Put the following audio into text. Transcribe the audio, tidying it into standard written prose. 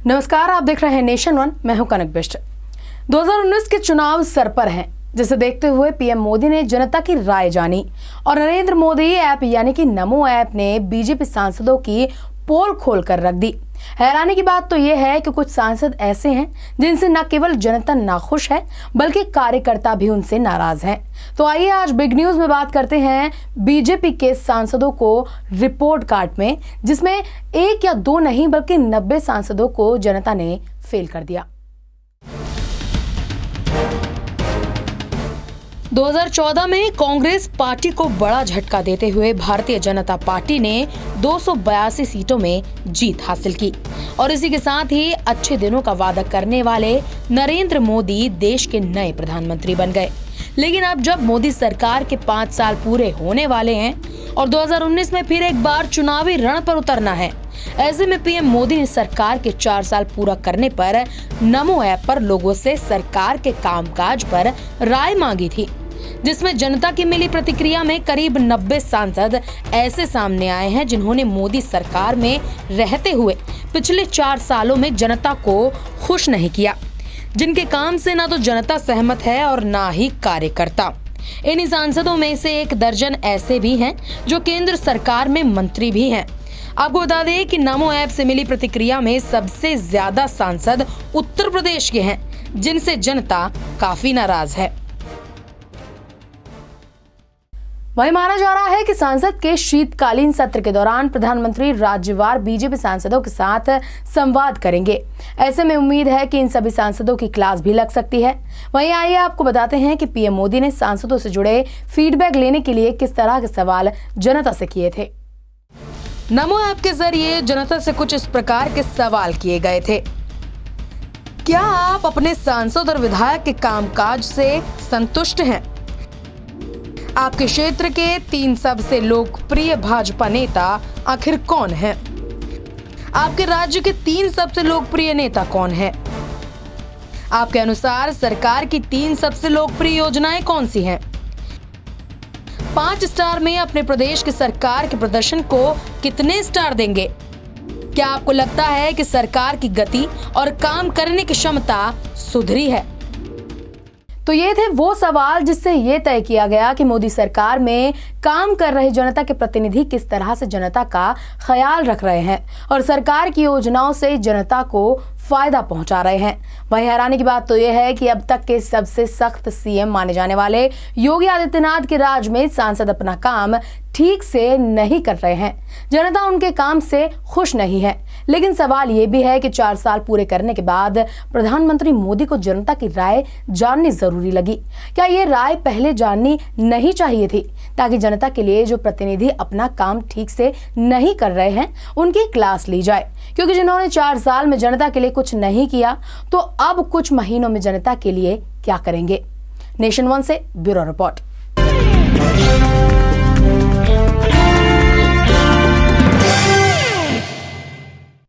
नमस्कार, आप देख रहे हैं नेशन वन। मैं हूं कनक बिष्ट। 2019 के चुनाव सर पर हैं, जिसे देखते हुए पीएम मोदी ने जनता की राय जानी और नरेंद्र मोदी ऐप यानी कि नमो ऐप ने बीजेपी सांसदों की पोल खोल कर रख दी। हैरानी की बात तो यह है कि कुछ सांसद ऐसे हैं जिनसे न केवल जनता नाखुश है बल्कि कार्यकर्ता भी उनसे नाराज हैं। तो आइए आज बिग न्यूज में बात करते हैं बीजेपी के सांसदों को रिपोर्ट कार्ड में, जिसमें एक या दो नहीं बल्कि 90 सांसदों को जनता ने फेल कर दिया। 2014 में कांग्रेस पार्टी को बड़ा झटका देते हुए भारतीय जनता पार्टी ने 282 सीटों में जीत हासिल की और इसी के साथ ही अच्छे दिनों का वादा करने वाले नरेंद्र मोदी देश के नए प्रधानमंत्री बन गए। लेकिन अब जब मोदी सरकार के 5 साल पूरे होने वाले हैं और 2019 में फिर एक बार चुनावी रण पर उतरना है, ऐसे में पीएम मोदी ने सरकार के 4 साल पूरा करने पर नमो ऐप पर लोगों से सरकार के कामकाज पर राय मांगी थी, जिसमें जनता की मिली प्रतिक्रिया में करीब 90 सांसद ऐसे सामने आए हैं जिन्होंने मोदी सरकार में रहते हुए पिछले 4 सालों में जनता को खुश नहीं किया, जिनके काम से ना तो जनता सहमत है और ना ही कार्यकर्ता। इन सांसदों में से 1 दर्जन ऐसे भी हैं जो केंद्र सरकार में मंत्री भी हैं। आपको बता दें कि नमो ऐप से मिली प्रतिक्रिया में सबसे ज्यादा सांसद उत्तर प्रदेश के हैं, जिनसे जनता काफी नाराज है। वहीं माना जा रहा है कि संसद के शीतकालीन सत्र के दौरान प्रधानमंत्री राज्यवार बीजेपी सांसदों के साथ संवाद करेंगे। ऐसे में उम्मीद है कि इन सभी सांसदों की क्लास भी लग सकती है। वहीं आइए आपको बताते हैं कि पीएम मोदी ने सांसदों से जुड़े फीडबैक लेने के लिए किस तरह के सवाल जनता से किए थे। नमो ऐप के जरिए जनता से कुछ इस प्रकार के सवाल किए गए थे। क्या आप अपने सांसद और विधायक के कामकाज से संतुष्ट हैं? आपके क्षेत्र के 3 सबसे लोकप्रिय भाजपा नेता आखिर कौन हैं? आपके राज्य के 3 सबसे लोकप्रिय नेता कौन हैं? आपके अनुसार सरकार की 3 सबसे लोकप्रिय योजनाएं कौन सी हैं? 5 स्टार में अपने प्रदेश की सरकार के प्रदर्शन को कितने स्टार देंगे? क्या आपको लगता है कि सरकार की गति और काम करने की क्षमता सुधरी है? तो ये थे वो सवाल जिससे ये तय किया गया कि मोदी सरकार में काम कर रहे जनता के प्रतिनिधि किस तरह से जनता का ख्याल रख रहे हैं और सरकार की योजनाओं से जनता को फायदा पहुंचा रहे हैं। वहीं हैरानी की बात तो यह है कि अब तक के सबसे सख्त सीएम माने जाने वाले योगी आदित्यनाथ के राज में सांसद अपना काम ठीक से नहीं कर रहे हैं। जनता उनके काम से खुश नहीं है। लेकिन सवाल ये भी है कि 4 साल पूरे करने के बाद प्रधानमंत्री मोदी को जनता की राय जाननी जरूरी लगी। क्या ये राय पहले जाननी नहीं चाहिए थी, ताकि जनता के लिए जो प्रतिनिधि अपना काम ठीक से नहीं कर रहे हैं उनकी क्लास ली जाए? क्योंकि जिन्होंने 4 साल में जनता के लिए कुछ नहीं किया, तो अब कुछ महीनों में जनता के लिए क्या करेंगे? नेशन वन से ब्यूरो रिपोर्ट।